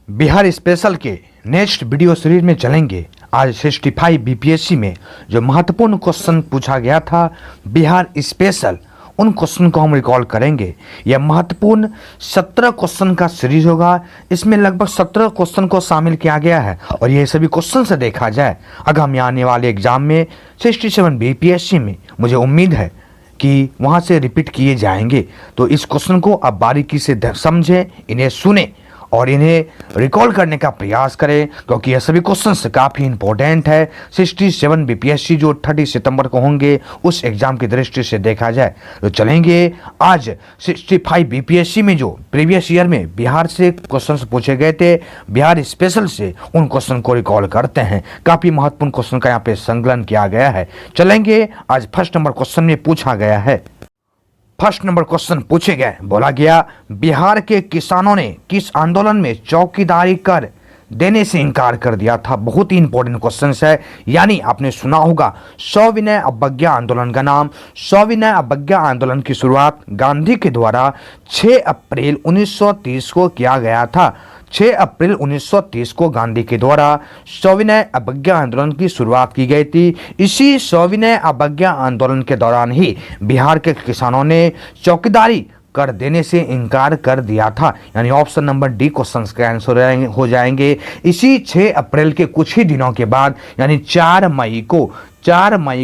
Bihar special के next video series में चलेंगे। आज 65 बीपीएससी में जो महत्वपूर्ण क्वेश्चन पूछा गया था बिहार स्पेशल, उन क्वेश्चन को हम रिकॉल करेंगे। यह महत्वपूर्ण 17 क्वेश्चन का सीरीज होगा। इसमें लगभग 17 क्वेश्चन को शामिल किया गया है और ये सभी क्वेश्चन से देखा जाए आगामी आने वाले एग्जाम में 67 बीपीएससी में मुझे उम्मीद है कि वहाँ से रिपीट किए जाएंगे। तो इस क्वेश्चन को आप बारीकी से समझें, इन्हें सुने और इन्हें रिकॉल करने का प्रयास करें, क्योंकि यह सभी क्वेश्चंस काफ़ी इंपॉर्टेंट है। 67 बीपीएससी जो 30 सितंबर को होंगे उस एग्जाम की दृष्टि से देखा जाए तो चलेंगे। आज 65 बीपीएससी में जो प्रीवियस ईयर में बिहार से क्वेश्चंस पूछे गए थे, बिहार स्पेशल से उन क्वेश्चन को रिकॉल करते हैं। काफ़ी महत्वपूर्ण क्वेश्चन का यहाँ पे संकलन किया गया है। चलेंगे। आज फर्स्ट नंबर क्वेश्चन में पूछा गया है। फर्स्ट नंबर क्वेश्चन पूछे गए, बोला गया बिहार के किसानों ने किस आंदोलन में चौकीदारी कर देने से इनकार कर दिया था। बहुत ही इंपॉर्टेंट क्वेश्चन है। यानी आपने सुना होगा सविनय अवज्ञा आंदोलन का नाम। सविनय अवज्ञा आंदोलन की शुरुआत गांधी के द्वारा 6 अप्रैल 1930 को किया गया था। 6 अप्रैल 1930 को गांधी के द्वारा सविनय अवज्ञा आंदोलन की शुरुआत की गई थी। इसी सविनय अवज्ञा आंदोलन के दौरान ही बिहार के किसानों ने चौकीदारी कर देने से इनकार कर दिया था। यानी ऑप्शन नंबर डी क्वेश्चन का आंसर हो जाएंगे। इसी 6 अप्रैल के कुछ ही दिनों के बाद यानी 4 मई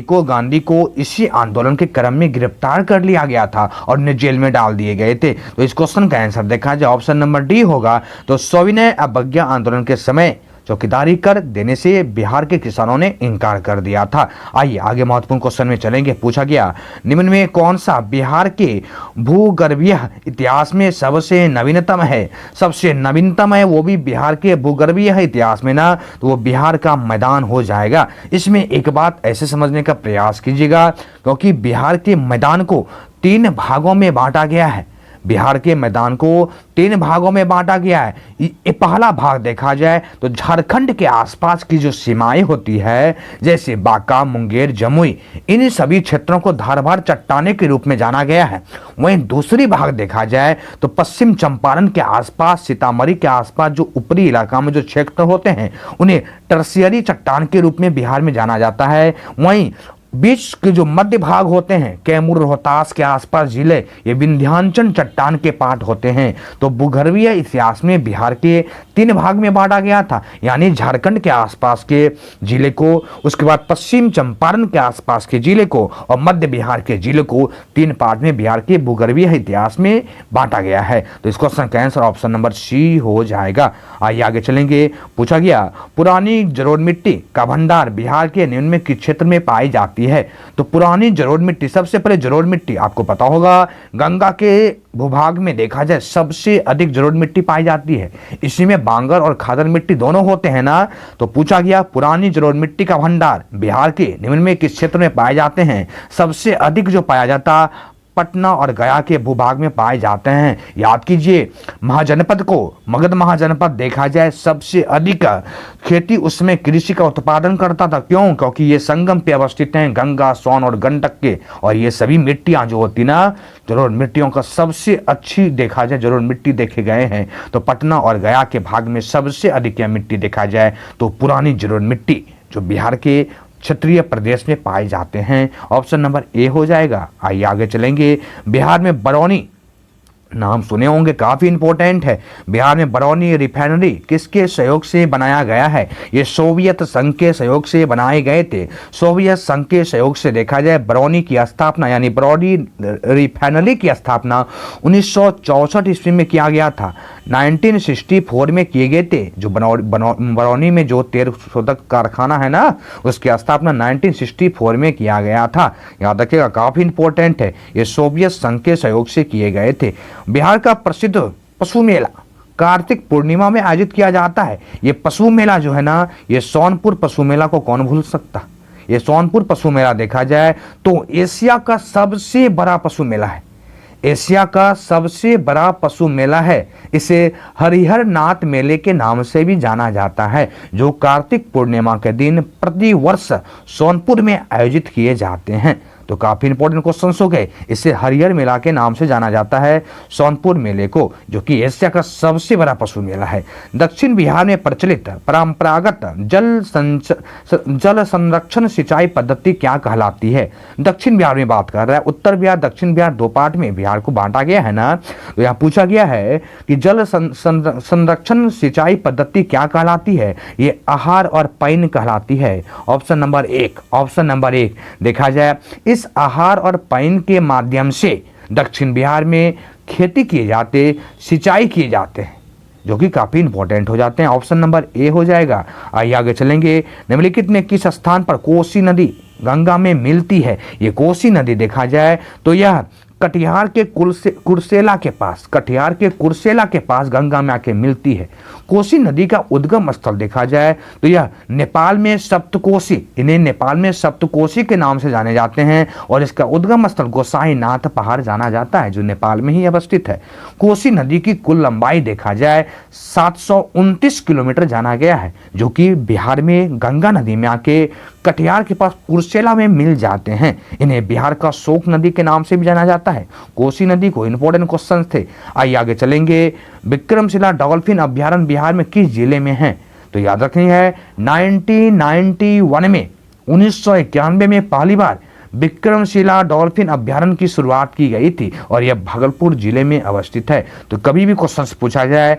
को गांधी को इसी आंदोलन के क्रम में गिरफ्तार कर लिया गया था और उन्हें जेल में डाल दिए गए थे। तो इस क्वेश्चन का आंसर देखा जाए ऑप्शन नंबर डी होगा। तो सविनय अवज्ञा आंदोलन के समय चौकीदारी कर देने से बिहार के किसानों ने इनकार कर दिया था। आइए आगे महत्वपूर्ण क्वेश्चन में चलेंगे। पूछा गया निम्न में कौन सा बिहार के भूगर्भीय इतिहास में सबसे नवीनतम है। सबसे नवीनतम है वो भी बिहार के भूगर्भीय इतिहास में ना, तो वो बिहार का मैदान हो जाएगा। इसमें एक बात ऐसे समझने का प्रयास कीजिएगा, क्योंकि बिहार के मैदान को 3 भागों में बांटा गया है। बिहार के मैदान को 3 भागों में बांटा गया है। ये पहला भाग देखा जाए तो झारखंड के आसपास की जो सीमाएं होती है, जैसे बांका, मुंगेर, जमुई, इन सभी क्षेत्रों को धारवाड़ चट्टाने के रूप में जाना गया है। वहीं दूसरी भाग देखा जाए तो पश्चिम चंपारण के आसपास, सीतामढ़ी के आसपास जो ऊपरी इलाका में जो क्षेत्र होते हैं उन्हें टर्शियरी चट्टान के रूप में बिहार में जाना जाता है। वहीं बीच के जो मध्य भाग होते हैं, कैमूर, रोहतास के आसपास जिले, ये विंध्याचल चट्टान के पार्ट होते हैं। तो भूगर्भीय इतिहास में बिहार के 3 भाग में बांटा गया था, यानी झारखंड के आसपास के जिले को, उसके बाद पश्चिम चंपारण के आसपास के जिले को और मध्य बिहार के जिले को 3 पार्ट में बिहार के भूगर्भीय इतिहास में बांटा गया है। तो इस क्वेश्चन का आंसर ऑप्शन नंबर सी हो जाएगा। आइए आगे चलेंगे। पूछा गया पुरानी जलोढ़ मिट्टी का भंडार बिहार के निम्न में किस क्षेत्र में पाई जाती है। तो पुरानी जलोढ़ मिट्टी, सबसे पहले जलोढ़ मिट्टी आपको पता होगा गंगा के भूभाग में देखा जाए सबसे अधिक जलोढ़ मिट्टी पाई जाती है। इसी में बांगर और खादर मिट्टी दोनों होते हैं ना। तो पूछा गया पुरानी जलोढ़ मिट्टी का भंडार बिहार के निम्न में किस क्षेत्र में पाए जाते हैं। सबसे अधिक जो पाया जाता पटना और गया के भूभाग में पाए जाते हैं। याद कीजिए महाजनपद को, मगध महाजनपद देखा जाए सबसे अधिक खेती उसमें कृषि का उत्पादन करता था। क्यों? क्योंकि ये संगम पे अवस्थित हैं, गंगा, सोन और गंडक के। और ये सभी मिट्टियां जो होती ना, जलोढ़ मिट्टियों का सबसे अच्छी देखा जाए जलोढ़ मिट्टी देखे गए हैं तो पटना और गया के भाग में सबसे अधिक यह मिट्टी देखा जाए तो पुरानी जलोढ़ मिट्टी जो बिहार के क्षेत्रीय प्रदेश में पाए जाते हैं। ऑप्शन नंबर ए हो जाएगा। आइए आगे चलेंगे। बिहार में बरौनी नाम सुने होंगे, काफी इंपॉर्टेंट है। बिहार में बरौनी रिफाइनरी किसके सहयोग से बनाया गया है। ये सोवियत संघ के सहयोग से बनाए गए थे। सोवियत संघ के सहयोग से देखा जाए बरौनी की स्थापना यानी बरौनी रिफाइनरी की स्थापना 1964 ईस्वी में किया गया था। 1964 में किए गए थे। जो बरौनी में जो तेल शोधक कारखाना है ना, उसकी स्थापना 1964 में किया गया था। याद रखिएगा, काफी इंपॉर्टेंट है। ये सोवियत संघ के सहयोग से किए गए थे। बिहार का प्रसिद्ध पशु मेला कार्तिक पूर्णिमा में आयोजित किया जाता है। ये पशु मेला जो है ना, ये सोनपुर पशु मेला को कौन भूल सकता। ये सोनपुर पशु मेला देखा जाए तो एशिया का सबसे बड़ा पशु मेला है। एशिया का सबसे बड़ा पशु मेला है। इसे हरिहर नाथ मेले के नाम से भी जाना जाता है, जो कार्तिक पूर्णिमा के दिन प्रति वर्ष सोनपुर में आयोजित किए जाते हैं। तो काफी इंपॉर्टेंट क्वेश्चन हो गए। इसे हरिहर मेला के नाम से जाना जाता है, सोनपुर मेले को, जो कि एशिया का सबसे बड़ा पशु मेला है। दक्षिण बिहार में प्रचलित परंपरागत जल संरक्षण सिंचाई पद्धति क्या कहलाती है? दक्षिण बिहार में बात कर रहा है, उत्तर बिहार दक्षिण बिहार दो पार्ट में बिहार को बांटा गया है ना। तो यहाँ पूछा गया है कि जल संरक्षण सिंचाई पद्धति क्या कहलाती है? ये आहार और पैन कहलाती है। ऑप्शन नंबर एक देखा जाए, इस आहार और पैन के माध्यम से दक्षिण बिहार में खेती किए जाते, सिंचाई किए जाते हैं, जो कि काफी इंपॉर्टेंट हो जाते हैं। ऑप्शन नंबर ए हो जाएगा। आइए आगे चलेंगे। निम्नलिखित में किस स्थान पर कोसी नदी गंगा में मिलती है? ये कोसी नदी देखा जाए तो यह कटिहार के कुर्सेला के पास गंगा में आके मिलती है। कोसी नदी का उद्गम स्थल देखा जाए तो यह नेपाल में सप्तकोशी, इन्हें नेपाल में सप्तकोशी के नाम से जाने जाते हैं, और इसका उद्गम स्थल गोसाईनाथ पहाड़ जाना जाता है, जो नेपाल में ही अवस्थित है। कोसी नदी की कुल लंबाई देखा जाए 729 किलोमीटर जाना गया है, जो कि बिहार में गंगा नदी में आके कटिहार के पास कुर्सेला में मिल जाते हैं। इन्हें बिहार का शोक नदी के नाम से भी जाना जाता है। कोसी नदी को इंपॉर्टेंट क्वेश्चन थे। आइए आगे चलेंगे। विक्रमशिला डॉल्फिन अभ्यारण्य बिहार में किस जिले में है? तो याद रखनी है 1991 में 1991 में पहली बार विक्रमशिला डॉल्फिन अभ्यारण्य की शुरुआत की गई थी, और यह भागलपुर जिले में अवस्थित है। तो कभी भी क्वेश्चन पूछा जाए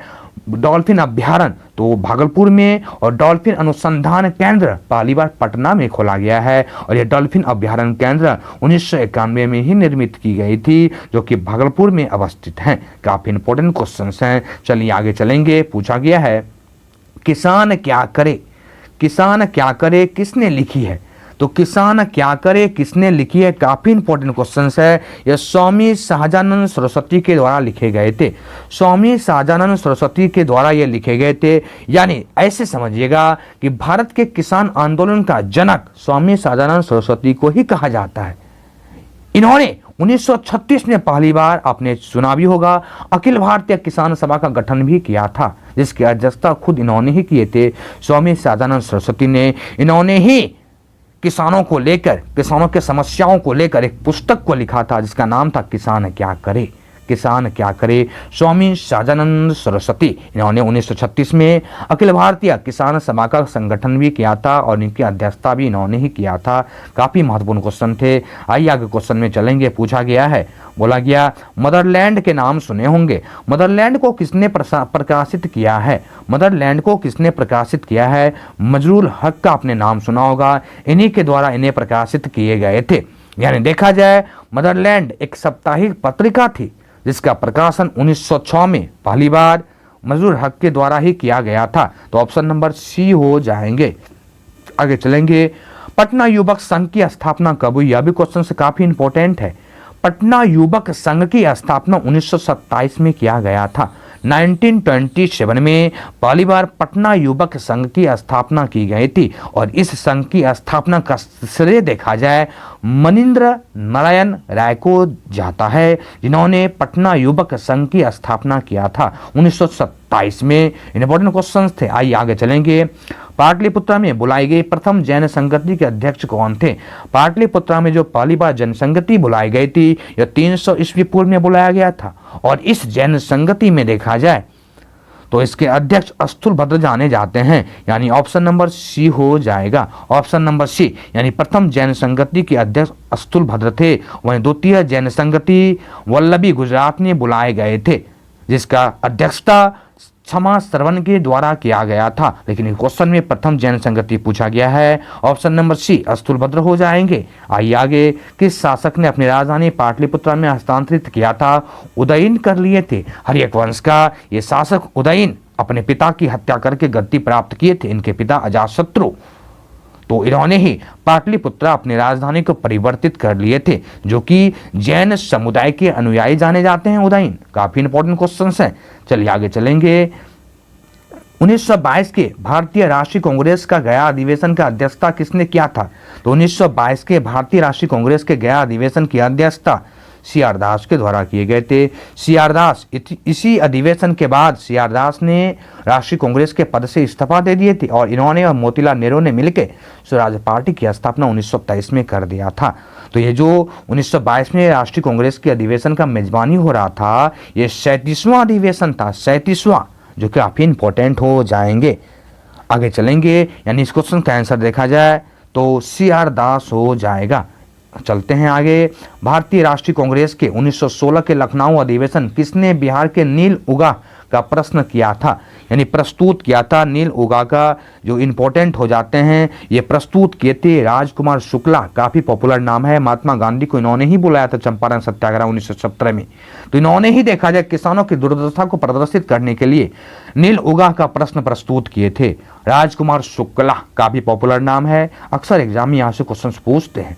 डॉल्फिन अभ्यारण्य तो भागलपुर में, और डॉल्फिन अनुसंधान केंद्र पहली बार पटना में खोला गया है, और यह डॉल्फिन अभ्यारण्य केंद्र 1991 में ही निर्मित की गई थी, जो कि भागलपुर में अवस्थित है। काफी इंपॉर्टेंट क्वेश्चन हैं। चलिए आगे चलेंगे। पूछा गया है किसान क्या करे किसने लिखी है? तो किसान क्या करे किसने लिखी है? काफी इंपॉर्टेंट क्वेश्चन है। यह स्वामी सहजानंद सरस्वती के द्वारा लिखे गए थे। स्वामी सहजानंद सरस्वती के द्वारा ये लिखे गए थे। यानी ऐसे समझिएगा कि भारत के किसान आंदोलन का जनक स्वामी सहजानंद सरस्वती को ही कहा जाता है। इन्होंने 1936 में पहली बार, आपने सुना भी होगा, अखिल भारतीय किसान सभा का गठन भी किया था, जिसकी अध्यक्षता खुद इन्होंने ही किए थे। स्वामी सहजानंद सरस्वती ने, इन्होंने ही किसानों को लेकर, किसानों के समस्याओं को लेकर एक पुस्तक को लिखा था, जिसका नाम था किसान क्या करे। स्वामी सहजानंद सरस्वती, इन्होंने 1936 में अखिल भारतीय किसान सभा का संगठन भी किया था, और इनकी अध्यक्षता भी इन्होंने ही किया था। काफी महत्वपूर्ण क्वेश्चन थे। आइए आगे क्वेश्चन में चलेंगे। पूछा गया है, बोला गया मदरलैंड के नाम सुने होंगे। मदरलैंड को किसने प्रकाशित किया है? मदरलैंड को किसने प्रकाशित किया है? मजरूल हक का आपने नाम सुना होगा। इन्हीं के द्वारा इन्हें प्रकाशित किए गए थे। यानी देखा जाए मदरलैंड एक साप्ताहिक पत्रिका थी, जिसका प्रकाशन 1906 में पहली बार मजरूल हक के द्वारा ही किया गया था। तो ऑप्शन नंबर सी हो जाएंगे। आगे चलेंगे। पटना युवक संघ की स्थापना कब हुई? यह भी क्वेश्चन से काफी इंपॉर्टेंट है। पटना युवक संघ की स्थापना 1927 में किया गया था। 1927 में पहली बार पटना युवक संघ की स्थापना की गई थी, और इस संघ की स्थापना का श्रेय देखा जाए मनीन्द्र नारायण राय को जाता है, जिन्होंने पटना युवक संघ की स्थापना किया था 1927 में। इंपॉर्टेंट क्वेश्चंस थे। आइए आगे चलेंगे। पाटलिपुत्रा में बुलाई गई प्रथम जैन संगति के अध्यक्ष कौन थे? पाटलिपुत्रा में जो पहली बार जैन संगति बुलाई गई थी, यह 300 ईस्वी पूर्व में बुलाया गया था, और इस जैन संगति में देखा जाए तो इसके अध्यक्ष स्थूलभद्र जाने जाते हैं। यानी ऑप्शन नंबर सी हो जाएगा। ऑप्शन नंबर सी, यानी प्रथम जैन संगति के अध्यक्ष स्थूलभद्र थे। वहीं द्वितीय जैन संगति वल्लभी गुजरात में बुलाए गए थे, जिसका अध्यक्षता क्षमा श्रवण के द्वारा किया गया था। लेकिन क्वेश्चन में प्रथम जैन संगति पूछा गया है। ऑप्शन नंबर सी स्थूलभद्र हो जाएंगे। आइए आगे। किस शासक ने अपनी राजधानी पाटलिपुत्र में हस्तांतरित किया था? उदयन कर लिए थे। हर्यक वंश का ये शासक उदयन अपने पिता की हत्या करके गद्दी प्राप्त किए थे। इनके पिता अजातशत्रु, तो इन्होंने ही पाटलिपुत्र अपनी राजधानी को परिवर्तित कर लिए थे, जो कि जैन समुदाय के अनुयायी जाने जाते हैं उदयन। काफी इंपॉर्टेंट क्वेश्चंस हैं। चलिए आगे चलेंगे। 1922 के भारतीय राष्ट्रीय कांग्रेस का गया अधिवेशन का अध्यक्षता किसने किया था? तो 1922 के भारतीय राष्ट्रीय कांग्रेस के गया अधिवेशन की अध्यक्षता सी.आर. दास के द्वारा किए गए थे। सी.आर. दास, इसी अधिवेशन के बाद सी.आर. दास ने राष्ट्रीय कांग्रेस के पद से इस्तीफा दे दिए थे, और इन्होंने और मोतीलाल नेहरू ने मिलकर स्वराज पार्टी की स्थापना 1923 में कर दिया था। तो ये जो 1922 में राष्ट्रीय कांग्रेस के अधिवेशन का मेजबानी हो रहा था, ये 37वां अधिवेशन था, 37वां, जो कि काफी इंपॉर्टेंट हो जाएंगे। आगे चलेंगे, यानी इस क्वेश्चन का आंसर देखा जाए तो CR दास हो जाएगा। चलते हैं आगे। भारतीय राष्ट्रीय कांग्रेस के 1916 के लखनऊ अधिवेशन किसने बिहार के नील उगा का प्रश्न किया था, यानी प्रस्तुत किया था। नील उगा का जो इंपॉर्टेंट हो जाते हैं, ये प्रस्तुत किए थे राजकुमार शुक्ला, काफी पॉपुलर नाम है। महात्मा गांधी को इन्होंने ही बुलाया था चंपारण सत्याग्रह 1917 में। तो इन्होंने ही देखा जाए किसानों की दुर्दशा को प्रदर्शित करने के लिए नील उगा का प्रश्न प्रस्तुत किए थे। राजकुमार शुक्ला काफी पॉपुलर नाम है, अक्सर एग्जाम में यहाँ से क्वेश्चन पूछते हैं।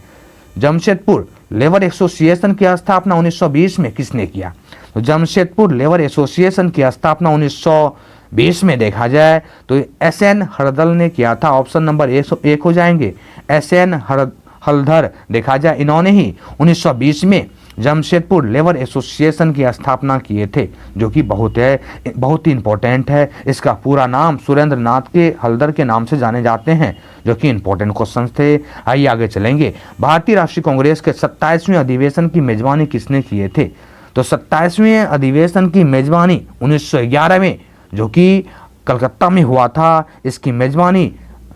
जमशेदपुर लेबर एसोसिएशन की स्थापना 1920 में किसने किया, तो जमशेदपुर लेबर एसोसिएशन की स्थापना 1920 में देखा जाए तो SN हरदल ने किया था। ऑप्शन नंबर 1 हो जाएंगे, SN हलधर देखा जाए, इन्होंने ही 1920 में जमशेदपुर लेबर एसोसिएशन की स्थापना किए थे, जो कि बहुत ही इंपॉर्टेंट है। इसका पूरा नाम सुरेंद्र नाथ के हलदर के नाम से जाने जाते हैं, जो कि इंपॉर्टेंट क्वेश्चन थे। आइए आगे चलेंगे। भारतीय राष्ट्रीय कांग्रेस के 27वें अधिवेशन की मेजबानी किसने किए थे, तो 27वें अधिवेशन की मेजबानी 1911 में, जो कि कलकत्ता में हुआ था, इसकी मेजबानी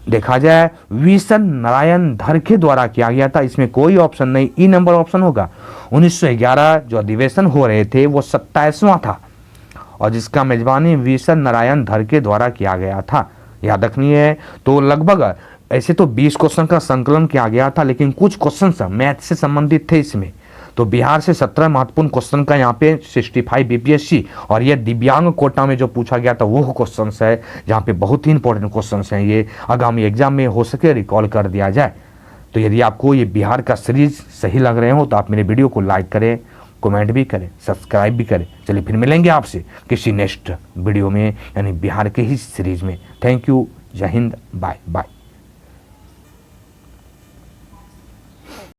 देखा जाए वीसन नारायण धर के द्वारा किया गया था। इसमें कोई ऑप्शन नहीं, ई नंबर ऑप्शन होगा। 1911 जो अधिवेशन हो रहे थे वो 27वां था, और जिसका मेजबानी वीसन नारायण धर के द्वारा किया गया था, याद रखनी है। तो लगभग ऐसे तो 20 क्वेश्चन का संकलन किया गया था, लेकिन कुछ क्वेश्चन मैथ से संबंधित थे इसमें। तो बिहार से 17 महत्वपूर्ण क्वेश्चन का यहाँ पे 65 BPSC, और ये दिव्यांग कोटा में जो पूछा गया था वो क्वेश्चन है, जहाँ पे बहुत ही इंपॉर्टेंट क्वेश्चन हैं। ये आगामी एग्जाम में हो सके रिकॉल कर दिया जाए। तो यदि आपको ये बिहार का सीरीज सही लग रहे हो तो आप मेरे वीडियो को लाइक करें, कमेंट भी करें, सब्सक्राइब भी करें। चलिए फिर मिलेंगे आपसे किसी नेक्स्ट वीडियो में, यानी बिहार के ही सीरीज में। थैंक यू, जय हिंद, बाय बाय।